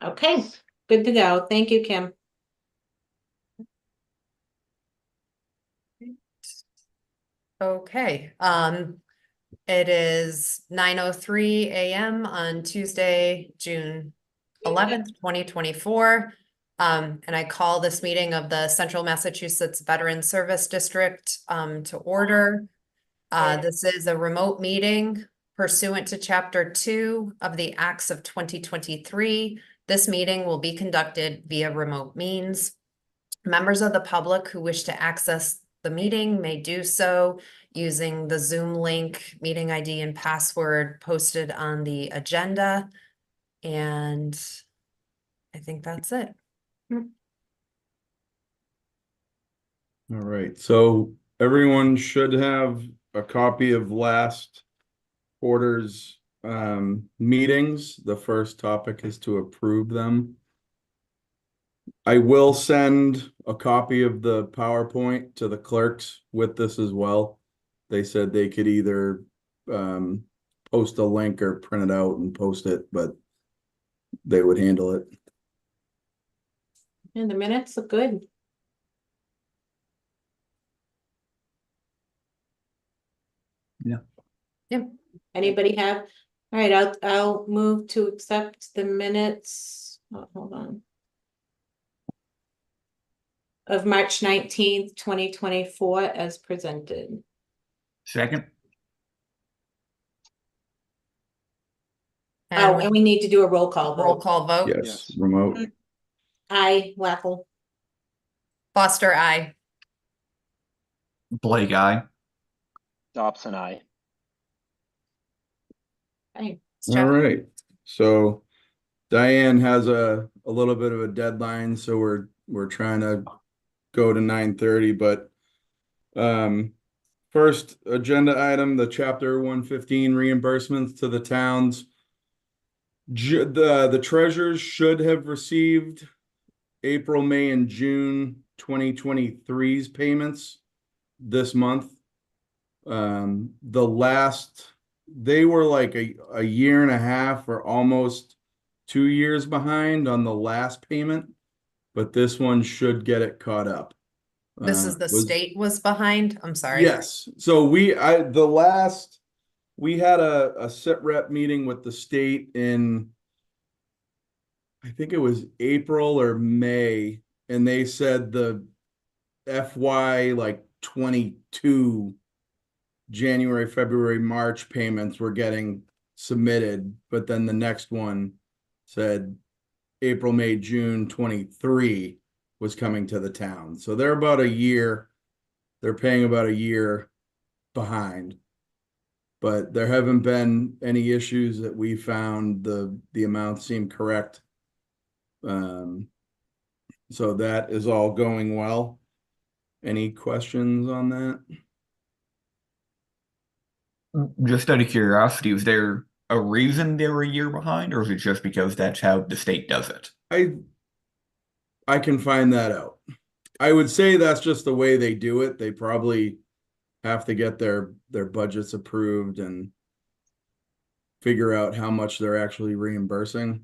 Okay, good to go. Thank you, Kim. Okay, it is 9:03 a.m. on Tuesday, June 11th, 2024. And I call this meeting of the Central Massachusetts Veteran Service District to order. This is a remote meeting pursuant to Chapter 2 of the Acts of 2023. This meeting will be conducted via remote means. Members of the public who wish to access the meeting may do so using the Zoom link, meeting ID and password posted on the agenda. And I think that's it. All right, so everyone should have a copy of last quarter's meetings. The first topic is to approve them. I will send a copy of the PowerPoint to the clerks with this as well. They said they could either post a link or print it out and post it, but they would handle it. And the minutes look good. Yeah. Yep. Anybody have? All right, I'll move to accept the minutes. Oh, hold on. Of March 19th, 2024 as presented. Second. Oh, and we need to do a roll call Roll vote. call vote. Yes, remote. Aye, Waffle. Foster, aye. Blake, aye. Dobson, aye. Aye. All right, so Diane has a little bit of a deadline, so we're trying to go to 9:30, but first agenda item, the chapter 115 reimbursements to the towns. The treasurers should have received April, May, and June 2023's payments this month. They were like a year and a half or almost 2 years behind on the last payment, but this one should get it caught up. This is the state was behind. I'm sorry. Yes. So we had a sit rep meeting with the state in, I think it was April or May, and they said the FY like 22 January, February, March payments were getting submitted, but then the next one said April, May, June 23 was coming to the town. So they're about a year, they're paying about a year behind. But there haven't been any issues that we found. The amounts seem correct. So that is all going well. Any questions on that? Just out of curiosity, was there a reason they were a year behind, or is it just because that's how the state does it? I can find that out. I would say that's just the way they do it. They probably have to get their budgets approved and figure out how much they're actually reimbursing.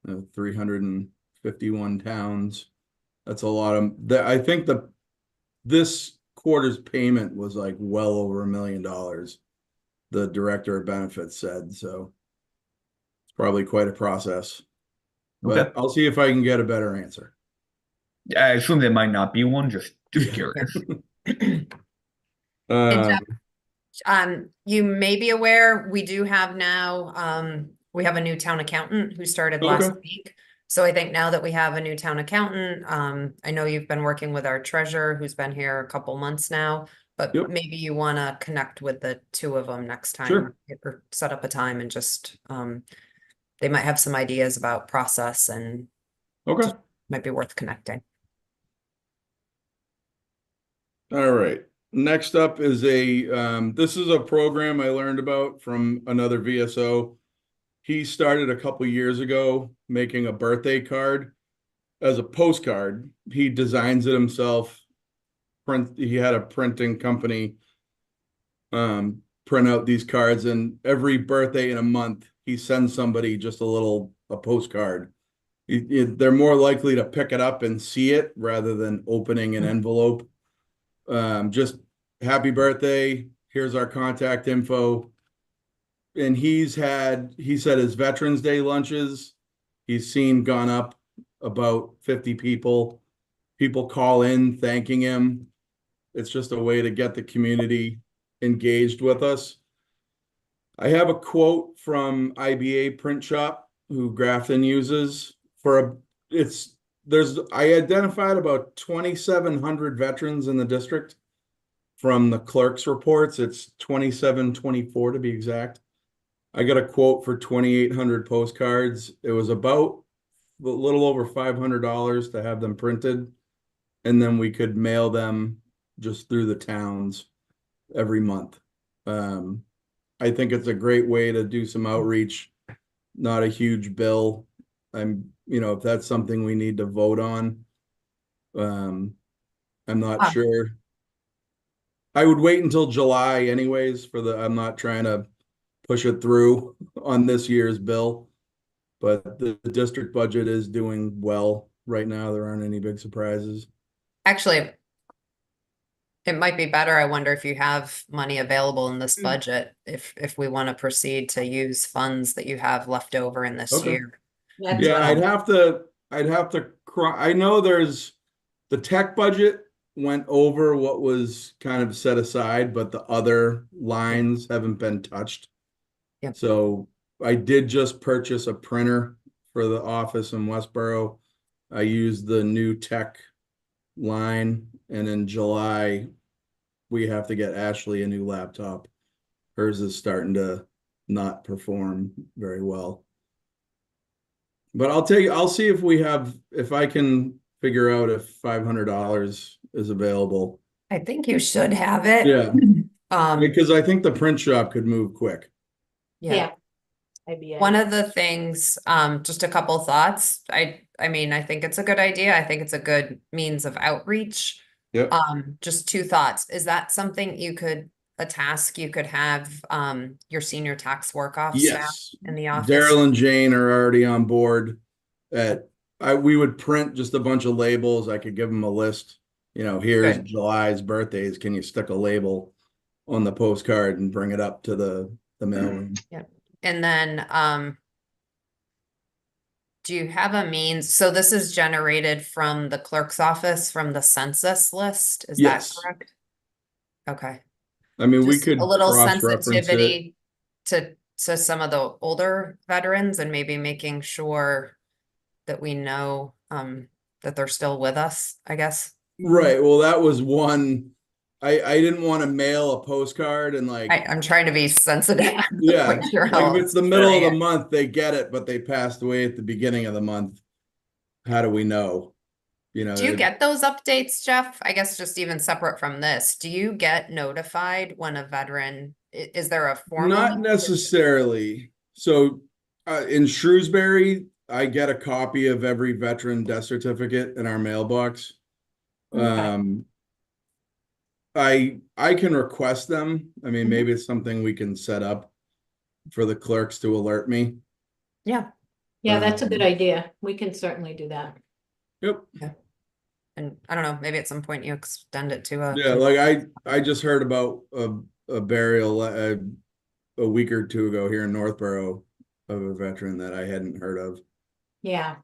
351 towns. That's a lot of that. I think this quarter's payment was like well over $1 million. The director of benefits said, so it's probably quite a process. But Okay. I'll see if I can get a better answer. I assume there might not be one, just curious. You may be aware, we do have now, we have a new town accountant who started last week. So I think now that we have a new town accountant, I know you've been working with our treasurer who's been here a couple months now, but maybe you want to connect with the two of them next time. Sure. Or set up a time and just, they might have some ideas about process and might be worth connecting. All right. Next up is this is a program I learned about from another VSO. He started a couple years ago making a birthday card as a postcard. He designs it himself. He had a printing company print out these cards, and every birthday in a month he sends somebody just a postcard. they're more likely to pick it up and see it rather than opening an envelope. Just happy birthday. Here's our contact info. And he said his Veterans Day lunches, he's seen gone up about 50 people. People call in thanking him. It's just a way to get the community engaged with us. I have a quote from IBA Print Shop, who Grafton uses I identified about 2,700 veterans in the district from the clerk's reports. It's 2,724 to be exact. I got a quote for 2,800 postcards. It was about a little over $500 to have them printed. And then we could mail them just through the towns every month. I think it's a great way to do some outreach, not a huge bill. If that's something we need to vote on, I'm not Ah. sure. I would wait until July anyways I'm not trying to push it through on this year's bill, but the district budget is doing well right now. There aren't any big surprises. Actually, it might be better. I wonder if you have money available in this budget, if we want to proceed to use funds that you have left over in this Okay. year. That's Yeah, what I'd have to I know the tech budget went over what was kind of set aside, but the other lines haven't been touched. Yep. So I did just purchase a printer for the office in Westboro. I used the new tech line, and in July, we have to get Ashley a new laptop. Hers is starting to not perform very well. But I'll see if I can figure out if $500 is available. I think you should have it. Yeah. Um, Because I think the print shop could move quick. yeah. IBA. One of the things, just a couple thoughts. I mean, I think it's a good idea. I think it's a good means of outreach. Yep. Just two thoughts. Is that something a task you could have, your senior tax work off staff Yes. in the office? Daryl and Jane are already on board. We would print just a bunch of labels. I could give them a list. Here's Good. July's birthdays. Can you stick a label on the postcard and bring it up to the mailroom? Yep. And then, do you have a means? So this is generated from the clerk's office, from the census list. Is that Yes. correct? Okay. I mean, we Just could a little cross-reference it. sensitivity to some of the older veterans, and maybe making sure that we know that they're still with us, I guess. Right. Well, that was one. I didn't want to mail a postcard and I'm trying to be sensitive. yeah, Make sure like if it's the middle of the doing it. month, they get it, but they passed away at the beginning of the month. How do we know? Do you get those updates, Jeff? I guess just even separate from this, do you get notified when a veteran, is there a formal? Not necessarily. So in Shrewsbury, I get a copy of every veteran death certificate in our mailbox. Okay. I can request them. I mean, maybe it's something we can set up for the clerks to alert me. Yeah. Yeah, that's a good idea. We can certainly do that. Yep. And I don't know, maybe at some point you extend it to a. Yeah, like I just heard about a burial a week or two ago here in Northborough of a veteran that I hadn't heard of. Yeah.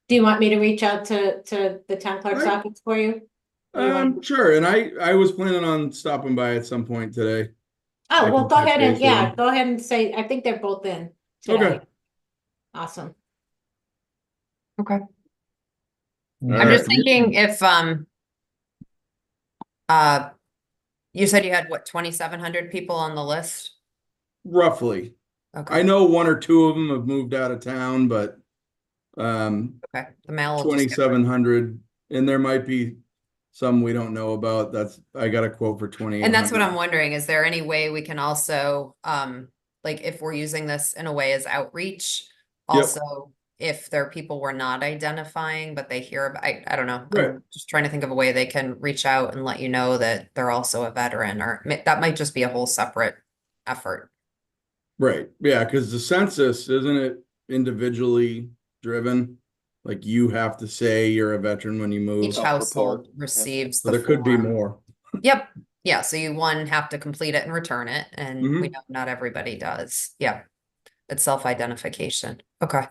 Do you want me to reach out to the town clerk's Right. office for you? Or you want- Sure. And I was planning on stopping by at some point today. Oh, I well, can go touch ahead base and, with yeah, them. go ahead and say, I think they're both in today. Okay. Awesome. Okay. All I'm just right. thinking if, you said you had what, 2,700 people on the list? Roughly. Okay. I know one or two of them have moved out of town, but Okay, the mail will just get 2,700, and there might be some we don't know about. I got a quote for 2,800. And that's what I'm wondering, is there any way we can also, like if we're using this in a way as outreach? Yep. Also, if there are people we're not identifying, but they hear about, I don't know. Right. I'm just trying to think of a way they can reach out and let you know that they're also a veteran, or that might just be a whole separate effort. Right. Yeah, because the census, isn't it individually driven. Like you have to say you're a veteran when you move, Each Self-report, household yeah. receives but the it could be form. more. Yep. Yeah. So you have to complete it and return it. And we Mhm. know not everybody does. Yeah. It's self-identification. Okay.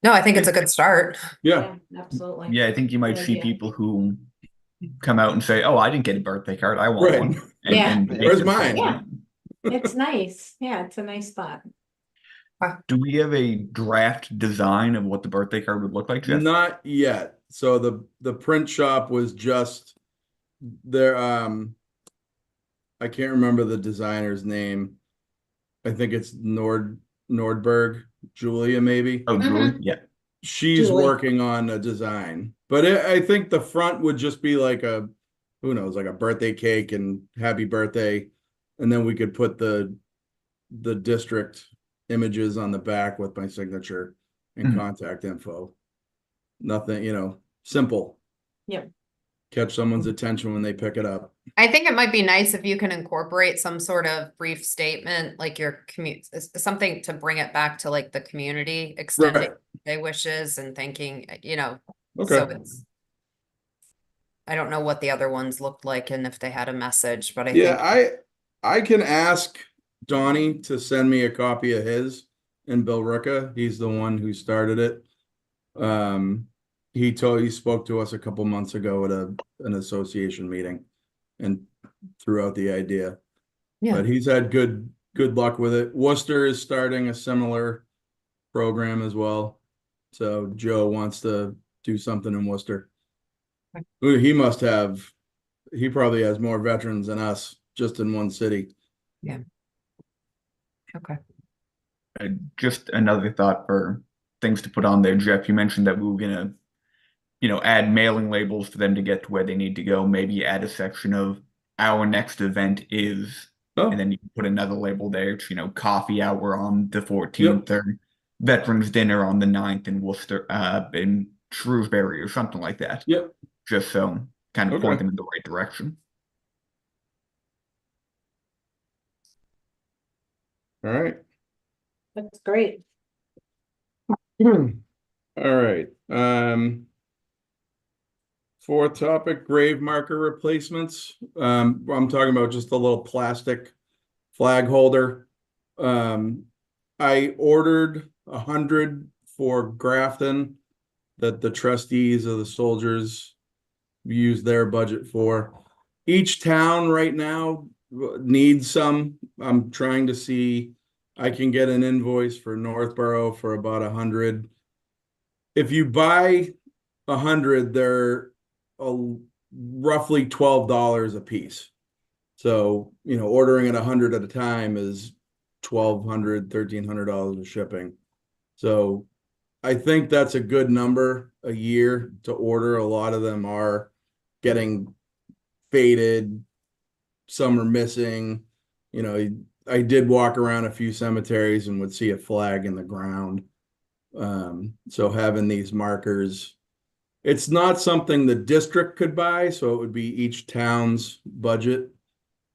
No, I think it's a good start. Yeah, Absolutely. Yeah, I think you might Good see idea. people who come out and say, "Oh, I didn't get a birthday card. I want Right. one." Yeah. And make Where's themselves mine? Yeah. one. It's nice. Yeah, it's a nice thought. Do we have a draft design of what the birthday card would look like, Jeff? Not yet. So the print shop was just there. I can't remember the designer's name. I think it's Nordberg, Julia, maybe. Oh, Julie? Mhm. Yeah. She's Julie. working on a design, but I think the front would just be like a, who knows, like a birthday cake and happy birthday, and then we could put the district images on the back with my signature and Mhm. contact info. Nothing, simple. Yep. Catch someone's attention when they pick it up. I think it might be nice if you can incorporate some sort of brief statement, like your commute, something to bring it back to like the community, extending Right. their wishes and thanking, so Okay. it's. I don't know what the other ones looked like and if they had a message, but I Yeah, think. I can ask Donnie to send me a copy of his and Bill Ricca. He's the one who started it. He spoke to us a couple months ago at an association meeting and threw out the idea. Yeah. But he's had good luck with it. Worcester is starting a similar program as well. So Joe wants to do something in Worcester. Ooh, he probably has more veterans than us just in one city. Okay. Just another thought for things to put on there, Jeff. You mentioned that we were gonna, add mailing labels for them to get to where they need to go. Maybe add a section of our next event is, and Oh, then you can put another label there. It's, coffee hour on the 14th yep, or Veterans Dinner on the 9th in Worcester, in Shrewsbury or something like that. yep. Just so kind of point Okay. them in the right direction. All right. That's great. All right. Fourth topic, grave marker replacements. I'm talking about just a little plastic flag holder. I ordered 100 for Grafton that the trustees of the soldiers use their budget for. Each town right now needs some. I'm trying to see, I can get an invoice for Northborough for about 100. If you buy 100, they're roughly $12 a piece. So, ordering it 100 at a time is $1,200, $1,300 of shipping. So I think that's a good number a year to order. A lot of them are getting faded. Some are missing. I did walk around a few cemeteries and would see a flag in the ground. So having these markers, it's not something the district could buy, so it would be each town's budget.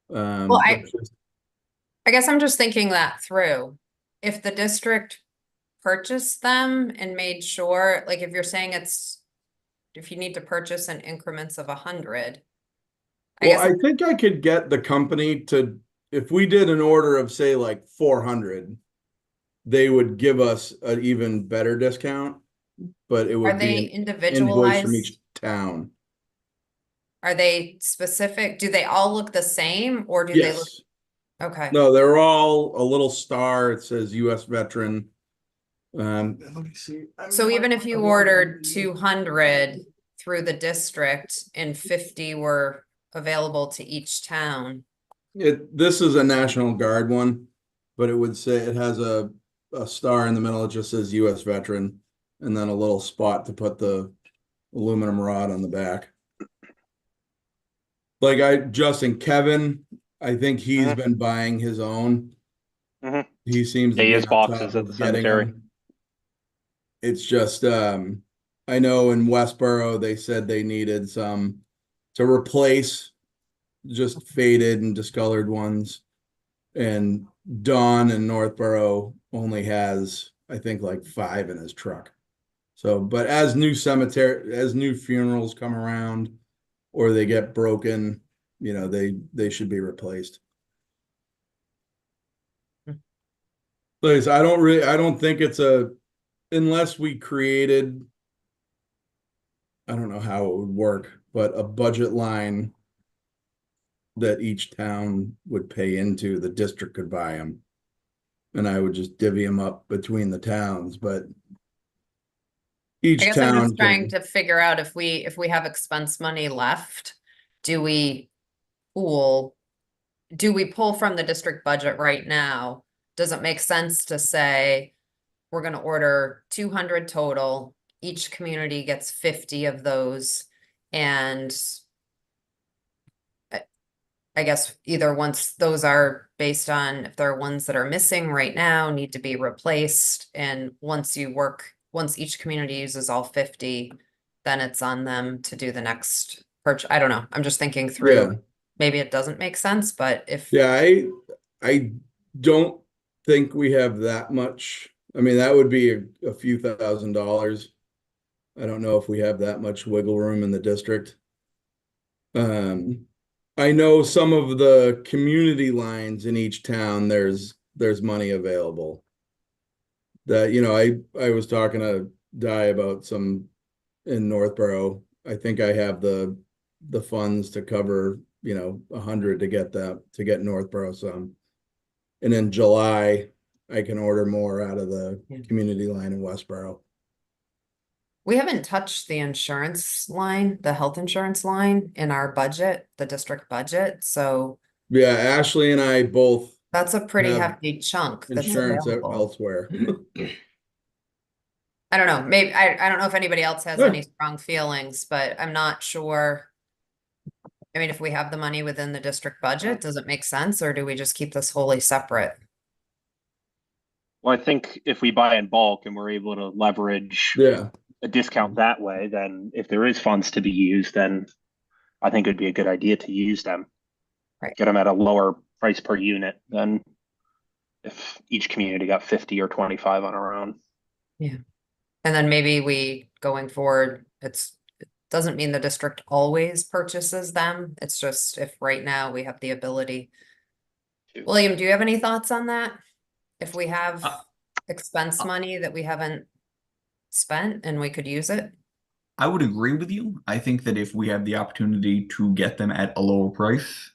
Well, But I guess I'm just thinking that through. If the district purchased them and made sure, like if you're saying if you need to purchase in increments of 100. well, I think I could get the company to, if we did an order of say like 400, they would give us an even better discount, but it Are would be they an invoice from each individualized? town. Are they specific? Do they all look the same or do they look? Yes. Okay. No, they're all a little star. It says US veteran. Let me see. So even if you ordered 200 through the district and 50 were available to each town. This is a National Guard one, but it would say it has a star in the middle. It just says US veteran, and then a little spot to put the aluminum rod on the back. Like Justin Kevin, I think he's been buying his own. Mhm. He seems to He be has on boxes top at the of getting cemetery. them. It's just I know in Westboro they said they needed some to replace just faded and discolored ones. And Don in Northborough only has, I think, like 5 in his truck. So, but as new funerals come around or they get broken, you know, they should be replaced. Please, I don't think it's unless we created, I don't know how it would work, but a budget line that each town would pay into, the district could buy them. And I would just divvy them up between the towns, but I each guess I'm town just trying can, to figure out if we have expense money left, do we pull from the district budget right now? Does it make sense to say, we're gonna order 200 total, each community gets 50 of those, and I guess either once those are based on if there are ones that are missing right now, need to be replaced, and once each community uses all 50, then it's on them to do the next purchase. I don't know. I'm just thinking through. Yeah. Maybe it doesn't make sense, but if yeah, I don't think we have that much. I mean, that would be a few $1,000s. I don't know if we have that much wiggle room in the district. I know some of the community lines in each town, there's money available. That, you know, I was talking to Di about some in Northborough. I think I have the funds to cover, you know, 100 to get Northborough some. And in July, I can order more out of the community line in Westboro. we haven't touched the insurance line, the health insurance line in our budget, the district budget, so Yeah, Ashley and I both that's a pretty have hefty chunk that's insurance available. elsewhere. I don't know, maybe, I don't know if anybody else has Yeah. any strong feelings, but I'm not sure. I mean, if we have the money within the district budget, does it make sense, or do we just keep this wholly separate? Well, I think if we buy in bulk and we're able to leverage Yeah, a discount that way, then if there is funds to be used, then I think it'd be a good idea to use them. Right. Get them at a lower price per unit than if each community got 50 or 25 on our own. And then maybe we, going forward, it doesn't mean the district always purchases them. It's just if right now we have the ability. William, do you have any thoughts on that? If we have expense money that we haven't spent and we could use it? I would agree with you. I think that if we have the opportunity to get them at a lower price,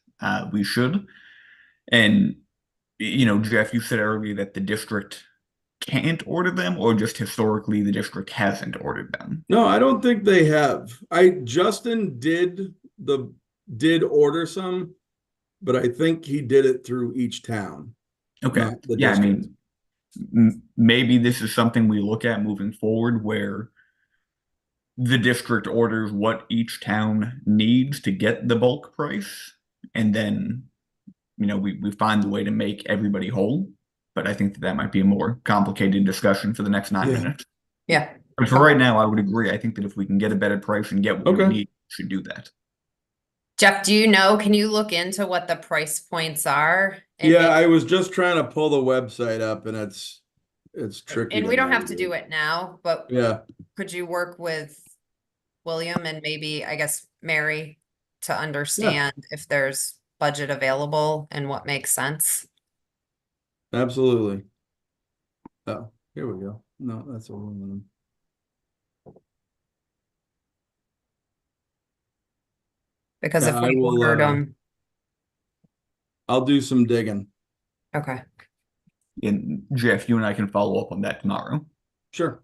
we should. And, you know, Jeff, you said earlier that the district can't order them, or just historically the district hasn't ordered them. no, I don't think they have. Justin did order some, but I think he did it through each town. Okay. Not the Yeah, I district. mean, maybe this is something we look at moving forward, where the district orders what each town needs to get the bulk price, and then, you know, we find the way to make everybody whole. But I think that might be a more complicated discussion for the next 9 Yeah. minutes. Yeah. But for right now, I would agree. I think that if we can get a better price and get what we Okay. need, we should do that. Jeff, do you know, can you look into what the price points are? And Yeah, I was just trying to pull the website up and it's tricky. And we don't have to do it now, but Yeah, could you work with William and maybe, I guess, Mary to understand if there's budget available and what makes sense? absolutely. Oh, here we go. No, that's aluminum. Because if I we will, ordered them, I'll do some digging. okay. And Jeff, you and I can follow up on that tomorrow. Sure.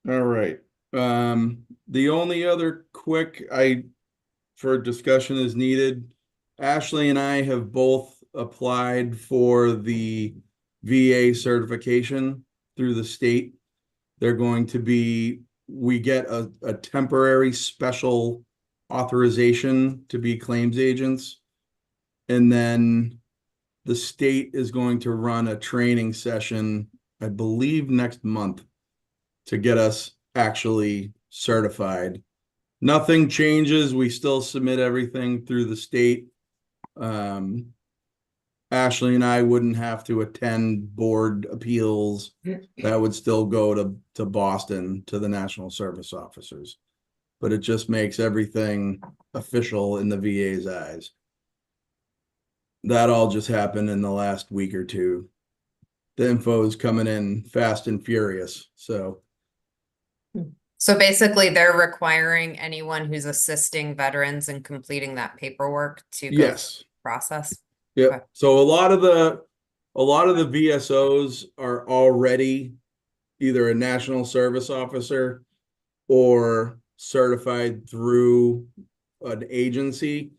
All right. The only other quick for discussion is needed. Ashley and I have both applied for the VA certification through the state. They're going to be, we get a temporary special authorization to be claims agents. And then the state is going to run a training session, I believe next month, to get us actually certified. Nothing changes. We still submit everything through the state. Ashley and I wouldn't have to attend board appeals. That would still go to Boston, to the National Service Officers. But it just makes everything official in the VA's eyes. That all just happened in the last week or two. The info is coming in fast and furious, so. So basically, they're requiring anyone who's assisting veterans in completing that paperwork to go through Yes. the process. Yep. Okay. So a lot of the VSOs are already either a national service officer or certified through an agency.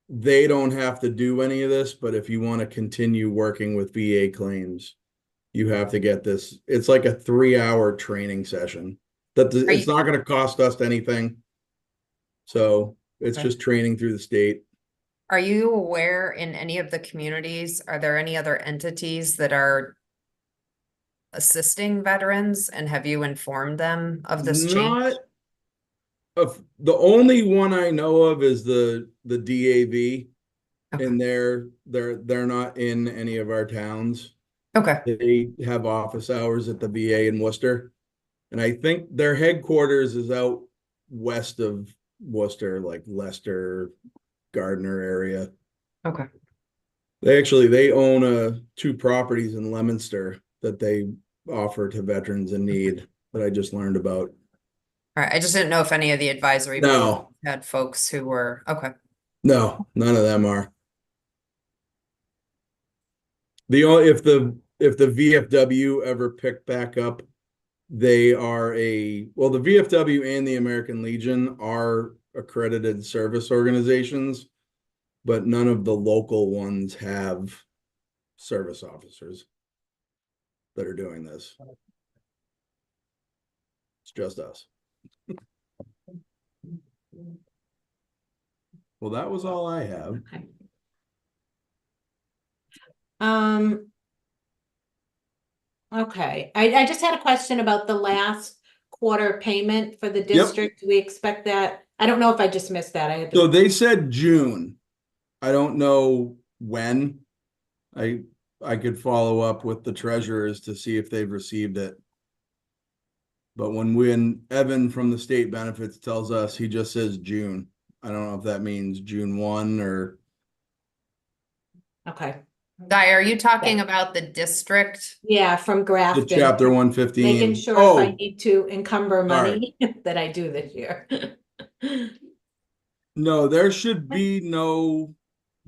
They don't have to do any of this, but if you want to continue working with VA claims, you have to get this. It's like a 3-hour training session. It's not going to cost us anything. So it's Okay. just training through the state. Are you aware in any of the communities, are there any other entities that are assisting veterans, and have you informed them of this change? The only one I know of is the DAV, Okay. and they're not in any of our towns. Okay. They have office hours at the VA in Worcester, and I think their headquarters is out west of Worcester, like Leicester, Gardner area. Okay. They own 2 properties in Leominster that they offer to veterans in need that I just learned about. All right, I just didn't know if any of the advisory board No, had folks who were, okay. no, none of them are. The only if the VFW ever pick back up, they are the VFW and the American Legion are accredited service organizations, but none of the local ones have service officers that are doing this. It's just us. Well, that was all I have. Okay. Okay, I just had a question about the last quarter payment for the district. Do we expect that? I don't know if I just missed that. I had So to, they said June. I don't know when. I could follow up with the treasurers to see if they've received it. But when Evan from the state benefits tells us, he just says June. I don't know if that means June 1 or okay, Di, are you talking about the district? yeah, from the Grafton. chapter 115. Making sure if I need to encumber money that I do this year. No, there should be no,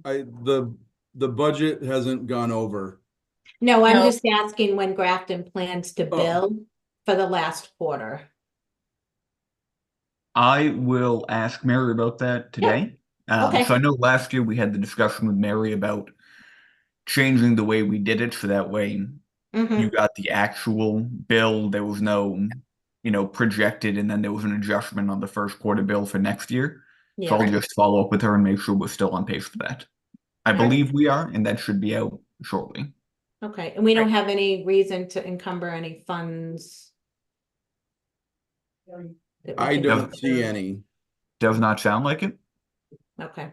the budget hasn't gone over. No, I'm No. just asking when Grafton plans to Oh. bill for the last quarter. I will ask Mary about that today. Okay. So I know last year we had the discussion with Mary about changing the way we did it, so that way Mhm. you got the actual bill. There was no, projected, and then there was an adjustment on the first quarter bill for next year. So I'll Yeah, just follow up with her and make sure we're still on pace for that. I believe we are, and that should be out shortly. okay, and we don't have any reason to encumber any funds. that we I can don't do. see any. Does not sound like it. Okay.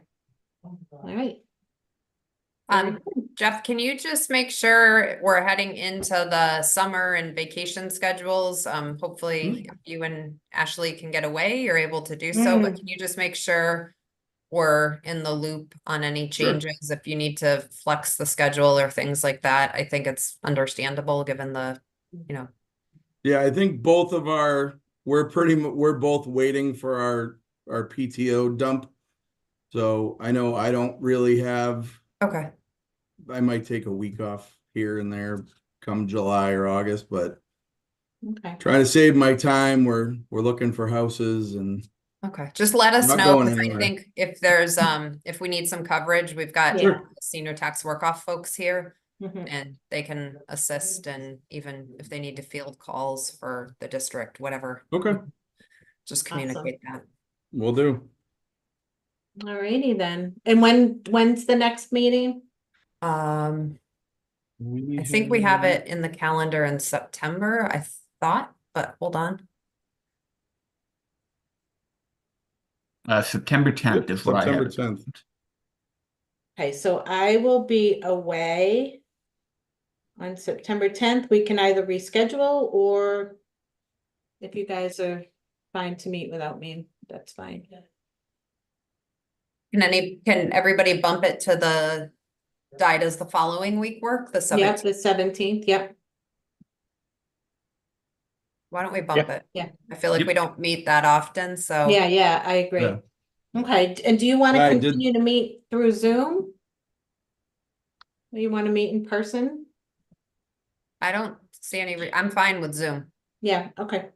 All right. Jeff, can you just make sure we're heading into the summer and vacation schedules? Hopefully if you and Ashley can get away, you're able to do so, but can you just make sure we're in the loop on any Sure. changes if you need to flex the schedule or things like that? I think it's understandable given the, Yeah, I think we're both waiting for our PTO dump. So I know I don't really have, okay. I might take a week off here and there come July or August, but Okay. trying to save my time. We're looking for houses and Okay, just let us Not know, going 'cause I anywhere. think if there's, if we need some coverage, we've got Yeah. senior tax work-off folks here. Mhm. And they can assist, and even if they need to field calls for the district, whatever, okay, just Awesome. communicate that. we'll do. All righty then. And when's the next meeting? I think we have it in the calendar in September, I thought, but hold on. September 10th is what I September have. 10th. Okay, so I will be away on September 10th. We can either reschedule, or if you guys are fine to meet without me, that's fine. Can everybody bump it to the, does the following week work, the Yep, 17th? the 17th, yep. Why don't we bump Yeah. it? Yeah. I feel like Yep. we don't meet that often, so. Yeah, I agree. Yeah. Okay, and do you want to I did- continue to meet through Zoom? Or you want to meet in person? I don't see any, I'm fine with Zoom. Yeah, okay,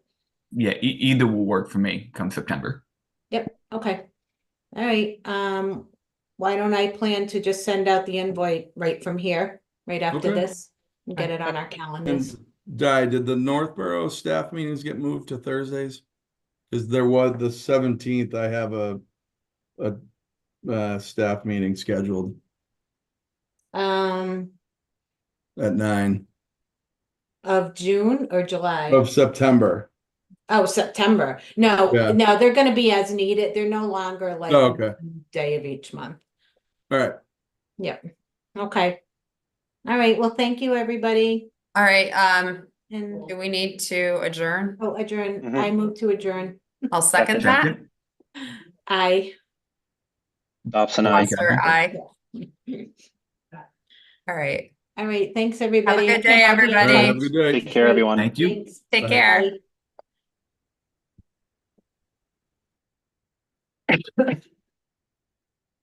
Yeah, either will work for me come September. yep, okay. All right, why don't I plan to just send out the invite right from here, right after Okay. this? And get it on our calendars. And did the Northborough staff meetings get moved to Thursdays? Cause there was the 17th, I have a staff meeting scheduled Um, at 9 of June or July? of September. Oh, September. No, Yeah. no, they're gonna be as needed. They're no longer like Oh, okay. day of each month. All right. Yep. Okay. All right. Well, thank you, everybody. All right, And do we need to adjourn? adjourn. Mhm. I move to adjourn. I'll second that. Second. I. Dobson, I. Foster, aye. All right, All right. Thanks, everybody. good Okay, day, I'll be in All right. everybody. Have a good day. Take care, everyone. Mm-hmm. Thank you. Thanks. take Bye. care. Bye.